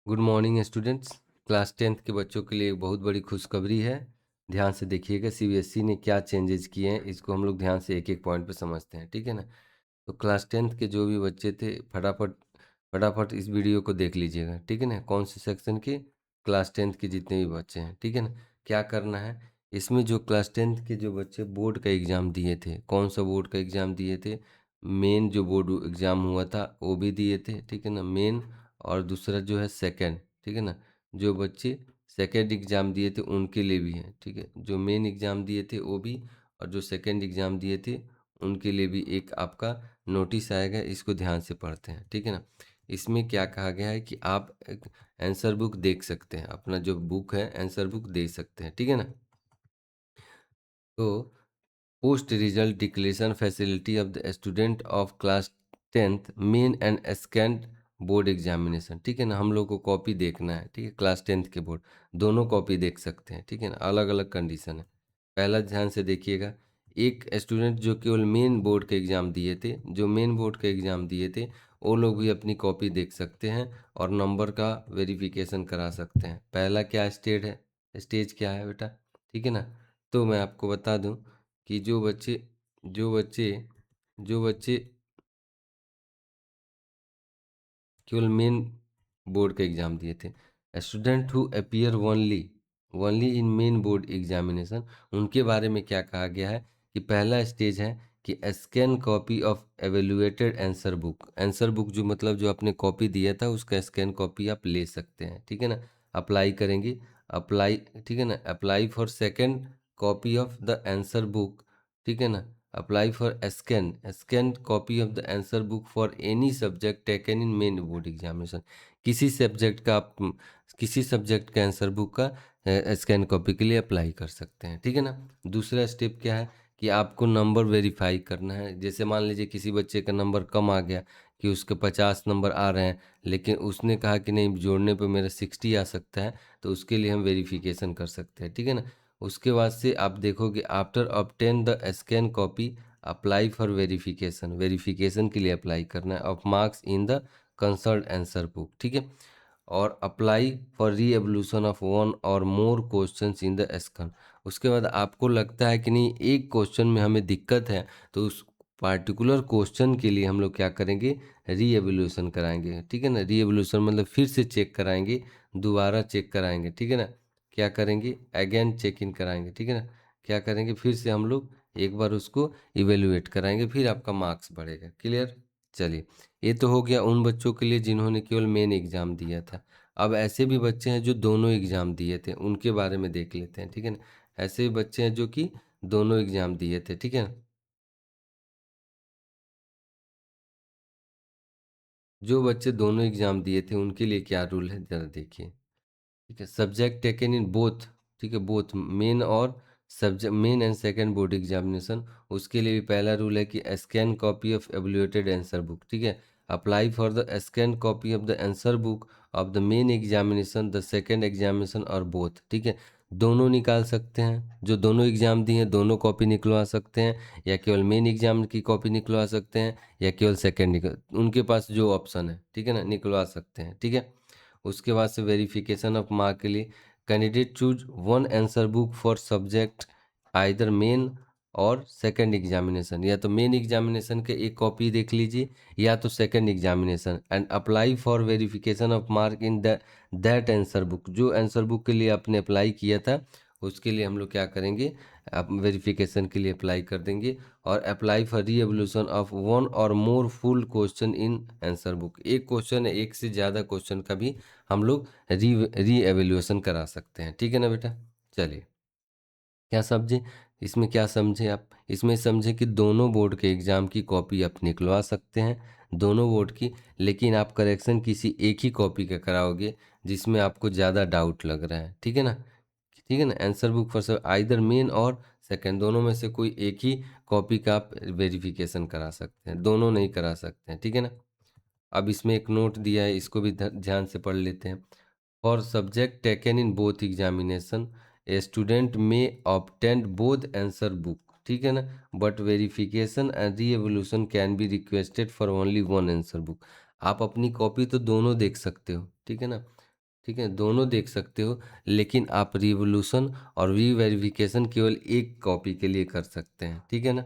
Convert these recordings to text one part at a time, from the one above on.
Good morning students. Class 10th के बच्चों के लिए एक बहुत बड़ी खुशखबरी है। ध्यान से देखिएगा, सीबीएसई ने क्या चेंजेस किए हैं, इसको हम लोग ध्यान से एक एक पॉइंट पे समझते हैं, ठीक है ना। तो क्लास 10th के जो भी बच्चे थे, फटाफट फटाफट इस वीडियो को देख लीजिएगा, ठीक है ना। कौन से सेक्शन के? क्लास 10th के जितने भी बच्चे हैं, ठीक है ना। क्या करना है इसमें, जो क्लास 10th के जो बच्चे बोर्ड का एग्ज़ाम दिए थे, कौन सा बोर्ड का एग्ज़ाम दिए थे? मेन जो बोर्ड एग्ज़ाम हुआ था वो भी दिए थे, ठीक है ना, मेन। और दूसरा जो है सेकंड, ठीक है ना। जो बच्चे सेकंड एग्ज़ाम दिए थे उनके लिए भी है, ठीक है। जो मेन एग्ज़ाम दिए थे वो भी, और जो सेकंड एग्ज़ाम दिए थे उनके लिए भी एक आपका नोटिस आएगा। इसको ध्यान से पढ़ते हैं, ठीक है ना। इसमें क्या कहा गया है कि आप एक आंसर बुक देख सकते हैं, अपना जो बुक है आंसर बुक दे सकते हैं, ठीक है ना। तो post result declaration facility of the student of class 10th main and second board examination, ठीक है ना। हम लोग को कॉपी देखना है, ठीक है। क्लास 10th के बोर्ड दोनों कॉपी देख सकते हैं, ठीक है ना। अलग अलग कंडीशन है। पहला ध्यान से देखिएगा, एक स्टूडेंट जो केवल मेन बोर्ड के एग्ज़ाम दिए थे, जो मेन बोर्ड के एग्ज़ाम दिए थे, वो लोग भी अपनी कॉपी देख सकते हैं और नंबर का वेरिफिकेशन करा सकते हैं। पहला क्या स्टेज क्या है बेटा, ठीक है ना। तो मैं आपको बता दूं कि जो बच्चे जो बच्चे केवल मेन बोर्ड का एग्ज़ाम दिए थे, student who appear only only in main board examination, उनके बारे में क्या कहा गया है कि पहला स्टेज है कि scan copy of evaluated answer book जो मतलब जो आपने कॉपी दिया था उसका स्कैन कॉपी आप ले सकते हैं, ठीक है ना। अप्लाई करेंगे, अप्लाई, ठीक है ना। Apply for second copy of the answer book, ठीक है ना। Apply for scan copy of the answer book for any subject taken in main board examination. किसी सब्जेक्ट का आप किसी सब्जेक्ट के आंसर बुक का स्कैन कॉपी के लिए अप्लाई कर सकते हैं, ठीक है ना। दूसरा स्टेप क्या है कि आपको नंबर वेरीफाई करना है। जैसे मान लीजिए किसी बच्चे का नंबर कम आ गया, कि उसके 50 नंबर आ रहे हैं, लेकिन उसने कहा कि नहीं जोड़ने पे मेरा 60 आ सकता है, तो उसके लिए हम वेरिफिकेशन कर सकते हैं, ठीक है ना। उसके बाद से आप देखोगे after obtain the scan copy apply for verification के लिए अप्लाई करना है of marks in the concern answer book, ठीक है। और apply for re evaluation of one और more questions in the scan. उसके बाद आपको लगता है कि नहीं एक क्वेश्चन में हमें दिक्कत है, तो उस पार्टिकुलर क्वेश्चन के लिए हम लोग क्या करेंगे, री एवोल्यूशन कराएंगे, ठीक है ना। री एवोल्यूशन मतलब फिर से चेक कराएंगे, दोबारा चेक कराएंगे, ठीक है ना। क्या करेंगे, अगेन चेक इन कराएंगे, ठीक है ना। क्या करेंगे, फिर से हम लोग एक बार उसको इवेल्युएट कराएंगे, फिर आपका मार्क्स बढ़ेगा। क्लियर? चलिए, ये तो हो गया उन बच्चों के लिए जिन्होंने केवल मेन एग्ज़ाम दिया था। अब ऐसे भी बच्चे हैं जो दोनों एग्ज़ाम दिए थे, उनके बारे में देख लेते हैं, ठीक है ना। ऐसे भी बच्चे हैं जो कि दोनों एग्ज़ाम दिए थे, ठीक है ना। जो बच्चे दोनों एग्ज़ाम दिए थे उनके लिए क्या रूल है ज़रा देखिए, ठीक है। सब्जेक्ट टेकन इन बोथ, ठीक है, बोथ मेन और subject main and second board examination, उसके लिए भी पहला रूल है कि scan copy of evaluated answer book, ठीक है। Apply for the scan copy of the answer book of the main examination the second examination और बोथ, ठीक है। दोनों निकाल सकते हैं, जो दोनों एग्जाम दिए हैं दोनों कॉपी निकलवा सकते हैं, या केवल मेन एग्जाम की कॉपी निकलवा सकते हैं, या केवल सेकंड निकल, उनके पास जो ऑप्शन है, ठीक है ना, निकलवा सकते हैं, ठीक है। उसके बाद से वेरिफिकेशन ऑफ मार्क के लिए candidate choose one answer book for subject either main और सेकंड एग्जामिनेशन, या तो मेन एग्जामिनेशन के एक कॉपी देख लीजिए या तो second examination, and apply for verification of mark in that answer book. जो आंसर बुक के लिए आपने अप्लाई किया था उसके लिए हम लोग क्या करेंगे, आप वेरिफिकेशन के लिए अप्लाई कर देंगे। और apply for re evaluation of one और more full question in answer book. एक क्वेश्चन है, एक से ज़्यादा क्वेश्चन का भी हम लोग री एवेल्यूएशन करा सकते हैं, ठीक है ना बेटा। चलिए, क्या समझे इसमें, क्या समझे आप इसमें? समझे कि दोनों बोर्ड के एग्ज़ाम की कॉपी आप निकलवा सकते हैं, दोनों बोर्ड की, लेकिन आप करेक्शन किसी एक ही कॉपी का कराओगे जिसमें आपको ज़्यादा डाउट लग रहा है, ठीक है ना। ठीक है ना, आंसर बुक फॉर सब आइदर मेन और सेकंड, दोनों में से कोई एक ही कॉपी का आप वेरिफिकेशन करा सकते हैं, दोनों नहीं करा सकते हैं, ठीक है ना। अब इसमें एक नोट दिया है, इसको भी ध्यान से पढ़ लेते हैं। For subject taken in both examination a student में ऑब्टेन बोथ आंसर बुक, ठीक है ना, but verification and re evolution can be requested for only one answer book. आप अपनी कॉपी तो दोनों देख सकते हो, ठीक है ना। ठीक है? दोनों देख सकते हो, लेकिन आप रिवोल्यूशन और री-वेरिफ़िकेशन केवल एक कॉपी के लिए कर सकते हैं, ठीक है ना?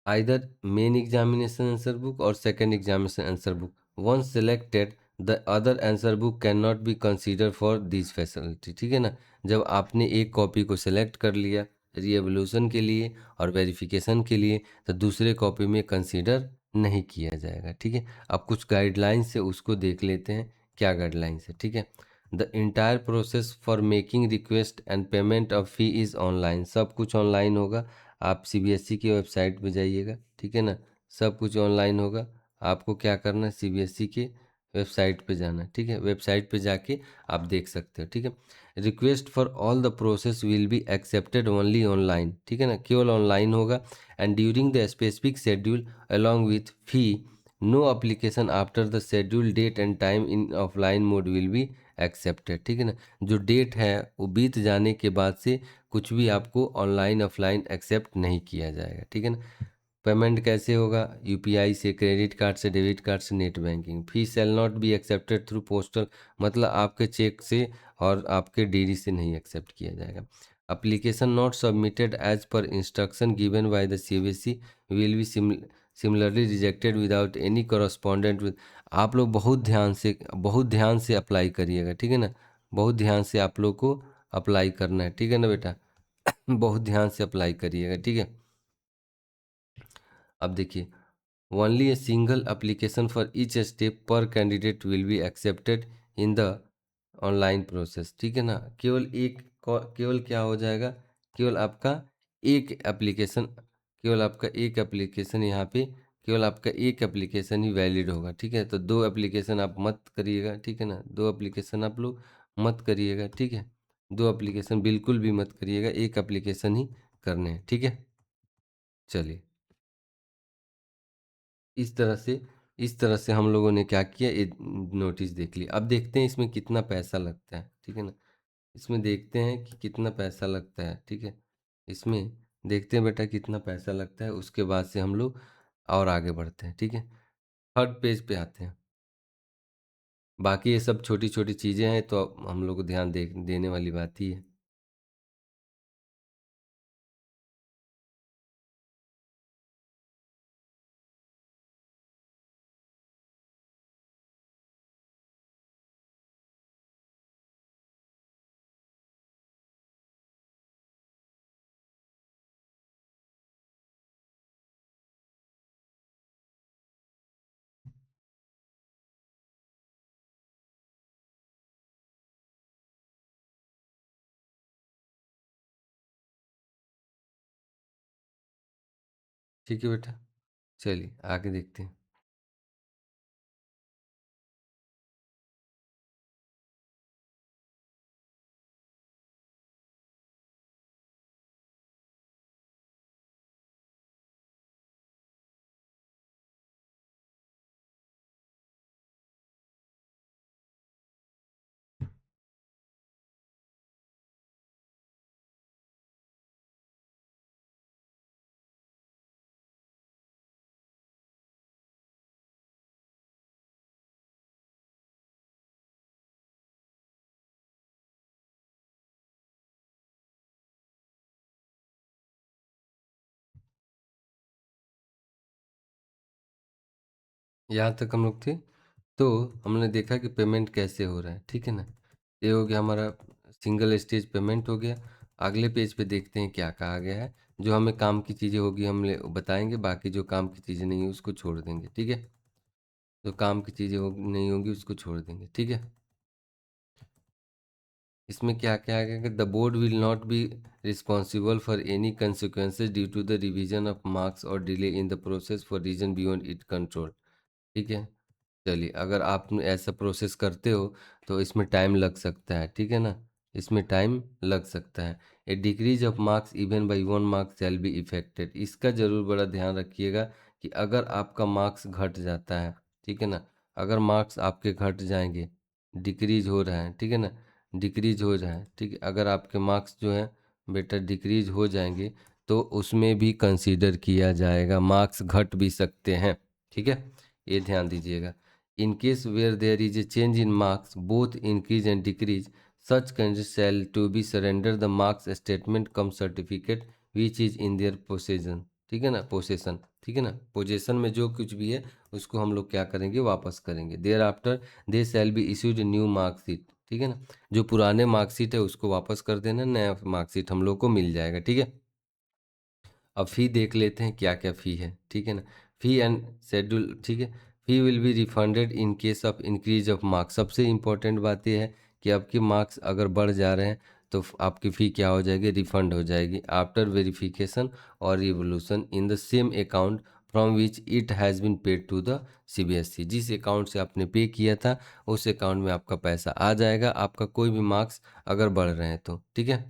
Either main examination answer book or second examination answer book. Once selected, the other answer book cannot be considered for these facility. ठीक है ना? जब आपने एक कॉपी को सेलेक्ट कर लिया रीएवोल्यूशन के लिए और वेरिफिकेशन के लिए, तो दूसरे कॉपी में कंसीडर नहीं किया जाएगा। ठीक है? अब कुछ गाइडलाइंस से उसको देख लेते हैं, क्या गाइडलाइंस है। ठीक है? The entire process for making request and payment of fee is online. सब कुछ ऑनलाइन होगा। आप सीबीएसई की वेबसाइट पे जाइएगा, ठीक है ना? सब कुछ ऑनलाइन होगा। आपको क्या करना है, सीबीएसई के वेबसाइट पे जाना है, ठीक है? वेबसाइट पे जाके आप देख सकते हो, ठीक है? Request for all the process will be accepted only online, ठीक है ना? केवल ऑनलाइन होगा। And during the specific schedule along with fee, no application after the schedule date and time in offline mode will be accepted, ठीक है ना? जो date है वो बीत जाने के बाद से कुछ भी आपको ऑनलाइन ऑफलाइन एक्सेप्ट नहीं किया जाएगा, ठीक है ना? पेमेंट कैसे होगा? यूपीआई से, क्रेडिट कार्ड से, डेबिट कार्ड से, net banking. Fee shall not be accepted through postal, मतलब आपके चेक से और आपके डीडी से नहीं एक्सेप्ट किया जाएगा। Application not submitted as per instruction given by the CBSE will be similarly rejected without any correspondent with. आप लोग बहुत ध्यान से अप्लाई करिएगा, ठीक है ना? बहुत ध्यान से आप लोग को अप्लाई करना है, ठीक है ना बेटा? बहुत ध्यान से अप्लाई करिएगा, ठीक है? अब देखिए, only a single application for each step पर candidate will be accepted in the online process, ठीक है ना? केवल क्या हो जाएगा, केवल आपका एक एप्लीकेशन यहाँ पे, केवल आपका एक एप्लीकेशन ही वैलिड होगा, ठीक है? तो दो एप्लीकेशन आप मत करिएगा, ठीक है ना? दो एप्लीकेशन आप लोग मत करिएगा, ठीक है? दो एप्लीकेशन बिल्कुल भी मत करिएगा, एक एप्लीकेशन ही करने हैं, ठीक है? चलिए, इस तरह से इस तरह से हम लोगों ने क्या किया, ये नोटिस देख लिया। अब देखते हैं इसमें कितना पैसा लगता है, ठीक है ना? इसमें देखते हैं कि कितना पैसा लगता है, ठीक है? इसमें देखते हैं बेटा कितना पैसा लगता है, उसके बाद से हम लोग और आगे बढ़ते हैं, ठीक है? थर्ड पेज पे आते हैं। बाकी ये सब छोटी-छोटी चीज़ें हैं, तो हम लोग को ध्यान दे देने वाली बात ही है। ठीक है बेटा? चलिए आगे देखते हैं। यहाँ तक हम लोग थे। तो हमने देखा कि पेमेंट कैसे हो रहा है, ठीक है ना? ये हो गया हमारा सिंगल स्टेज पेमेंट हो गया। अगले पेज पे देखते हैं क्या कहा गया है। जो हमें काम की चीज़ें होगी हम ले बताएंगे, बाकी जो काम की चीज़ें नहीं है उसको छोड़ देंगे, ठीक है? जो काम की चीज़ें नहीं होंगी उसको छोड़ देंगे, ठीक है? इसमें क्या क्या है कि the board will not be responsible for any consequences due to the revision of marks और delay in the process for reason beyond it control, ठीक है? चलिए, अगर आप ऐसा प्रोसेस करते हो तो इसमें टाइम लग सकता है, ठीक है ना? इसमें टाइम लग सकता है। A decrease of marks even by 1 marks shall be affected. इसका ज़रूर बड़ा ध्यान रखिएगा कि अगर आपका मार्क्स घट जाता है, ठीक है ना? अगर मार्क्स आपके घट जाएंगे, डिक्रीज हो रहा है, ठीक है ना? डिक्रीज हो रहा है, ठीक है? अगर आपके मार्क्स जो है बेटा डिक्रीज हो जाएंगे, तो उसमें भी कंसीडर किया जाएगा, मार्क्स घट भी सकते हैं, ठीक है? ये ध्यान दीजिएगा। In case where there is a change in marks, both increase and decrease, such candidates shall to be surrender the marks statement cum certificate which is in their possession. ठीक है ना, पोसेशन, ठीक है ना, पोजेशन में जो कुछ भी है उसको हम लोग क्या करेंगे, वापस करेंगे. Thereafter they shall be issued new marksheet. ठीक है ना, जो पुराने मार्कशीट है उसको वापस कर देना, नया मार्कशीट हम लोग को मिल जाएगा. ठीक है. अब फ़ी देख लेते हैं क्या क्या फ़ी है. ठीक है ना, फ़ी एंड शेड्यूल. ठीक है, fee will be refunded in case of increase of marks. सबसे इम्पोर्टेंट बात यह है कि आपके मार्क्स अगर बढ़ जा रहे हैं तो आपकी फ़ी क्या हो जाएगी, रिफंड हो जाएगी आफ्टर वेरिफिकेशन और revolution in the same account from which it has been paid to the CBSE. जिस अकाउंट से आपने पे किया था उस अकाउंट में आपका पैसा आ जाएगा, आपका कोई भी मार्क्स अगर बढ़ रहे हैं तो. ठीक है.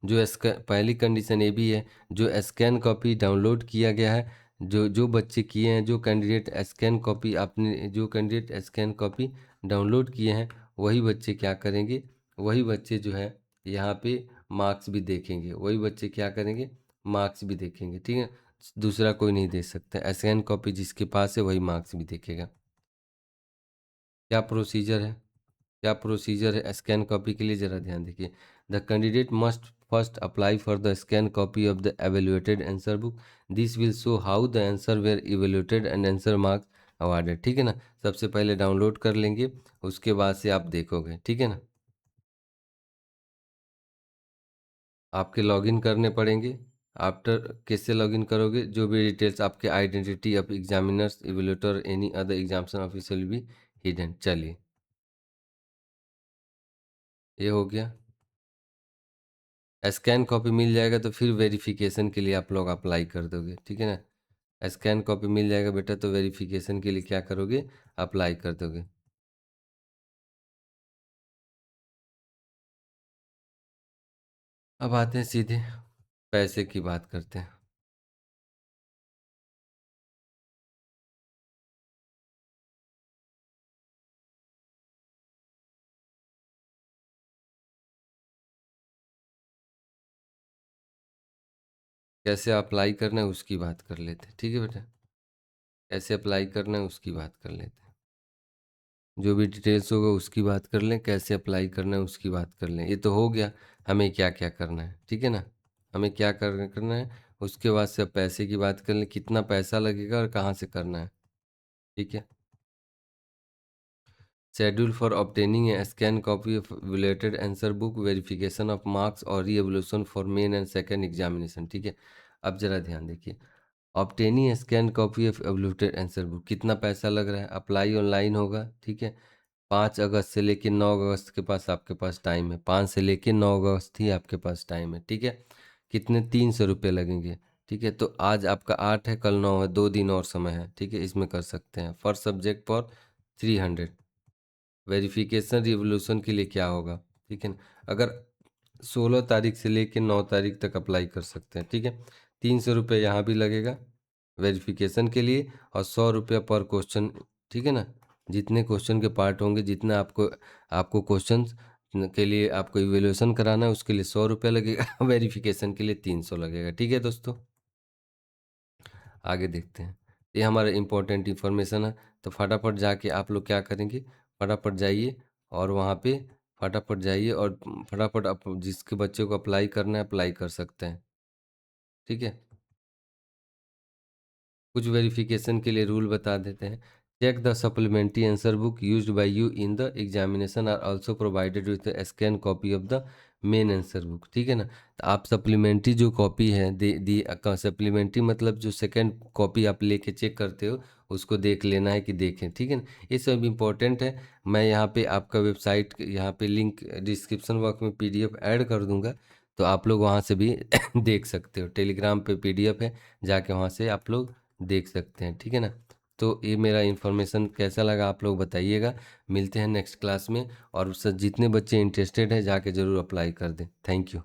जो पहली कंडीशन ये भी है, जो स्कैन कॉपी डाउनलोड किया गया है, जो जो बच्चे किए हैं, जो कैंडिडेट स्कैन कॉपी आपने जो कैंडिडेट स्कैन कॉपी डाउनलोड किए हैं वही बच्चे क्या करेंगे, वही बच्चे जो है यहाँ पे मार्क्स भी देखेंगे, वही बच्चे क्या करेंगे, मार्क्स भी देखेंगे. ठीक है, दूसरा कोई नहीं दे सकता. स्कैन कॉपी जिसके पास है वही मार्क्स भी देखेगा. क्या प्रोसीजर है, क्या प्रोसीजर है स्कैन कॉपी के लिए, ज़रा ध्यान देखिए. The candidate must first apply for the scan copy of the evaluated answer book. This will show how the answer were evaluated and answer marks awarded. ठीक है ना, सबसे पहले डाउनलोड कर लेंगे, उसके बाद से आप देखोगे. ठीक है ना, आपके लॉगिन करने पड़ेंगे. आफ्टर कैसे लॉगिन करोगे, जो भी डिटेल्स आपके identity of examiners evaluator any other examination officer will be hidden. चलिए, ये हो गया. स्कैन कॉपी मिल जाएगा तो फिर वेरिफिकेशन के लिए आप लोग अप्लाई कर दोगे. ठीक है ना, स्कैन कॉपी मिल जाएगा बेटा तो वेरिफिकेशन के लिए क्या करोगे, अप्लाई कर दोगे. अब आते हैं सीधे पैसे की बात करते हैं. कैसे अप्लाई करना है उसकी बात कर लेते हैं. ठीक है बेटा, कैसे अप्लाई करना है उसकी बात कर लेते हैं. जो भी डिटेल्स होगा उसकी बात कर लें, कैसे अप्लाई करना है उसकी बात कर लें. ये तो हो गया हमें क्या क्या करना है. ठीक है ना, हमें क्या करना है, उसके बाद से अब पैसे की बात कर लें, कितना पैसा लगेगा और कहाँ से करना है. ठीक है. Schedule for obtaining a scanned copy of related answer book, verification of marks और re-evaluation for main and second examination. ठीक है, अब जरा ध्यान देखिए. Obtaining scan copy of evaluated answer book, कितना पैसा लग रहा है, अप्लाई ऑनलाइन होगा. ठीक है, 5 अगस्त से लेकर 9 अगस्त के पास आपके पास टाइम है, 5 से लेकर 9 अगस्त ही आपके पास टाइम है. ठीक है, कितने, 300 रुपये लगेंगे. ठीक है, तो आज आपका 8 है, कल 9 है, 2 दिन और समय है. ठीक है, इसमें कर सकते हैं. First subject for 300. Verification revolution के लिए क्या होगा. ठीक है ना, अगर 16 तारीख से लेकर 9 तारीख तक अप्लाई कर सकते हैं. ठीक है, 300 रुपये यहाँ भी लगेगा वेरिफिकेशन के लिए और 100 रुपया पर क्वेश्चन. ठीक है ना, जितने क्वेश्चन के पार्ट होंगे, जितना आपको आपको क्वेश्चन के लिए आपको इवेल्यूशन कराना है उसके लिए 100 रुपया लगेगा. वेरिफिकेशन के लिए 300 लगेगा. ठीक है दोस्तों, आगे देखते हैं. ये हमारा इम्पोर्टेंट इन्फॉर्मेशन है. तो फटाफट जाके आप लोग क्या करेंगे, फटाफट जाइए और वहाँ पे फटाफट जाइए और फटाफट आप जिसके बच्चे को अप्लाई करना है अप्लाई कर सकते हैं. ठीक है, कुछ वेरिफिकेशन के लिए रूल बता देते हैं. Check the supplementary answer book used by you in the examination are also provided with scan copy of the main answer book. ठीक है ना, तो आप सप्लीमेंट्री जो कॉपी है दी सप्लीमेंट्री मतलब जो सेकंड कॉपी आप लेके चेक करते हो उसको देख लेना है कि देखें. ठीक है ना, ये सब इम्पोर्टेंट है. मैं यहाँ पे आपका वेबसाइट यहाँ पे लिंक डिस्क्रिप्शन बॉक्स में पीडीएफ ऐड कर दूंगा, तो आप लोग वहाँ से भी देख सकते हो. टेलीग्राम पे पीडीएफ है, जाके वहाँ से आप लोग देख सकते हैं. ठीक है ना, तो ये मेरा इन्फॉर्मेशन कैसा लगा आप लोग बताइएगा. मिलते हैं नेक्स्ट क्लास में, और जितने बच्चे इंटरेस्टेड हैं जाके ज़रूर अप्लाई कर दें. Thank you.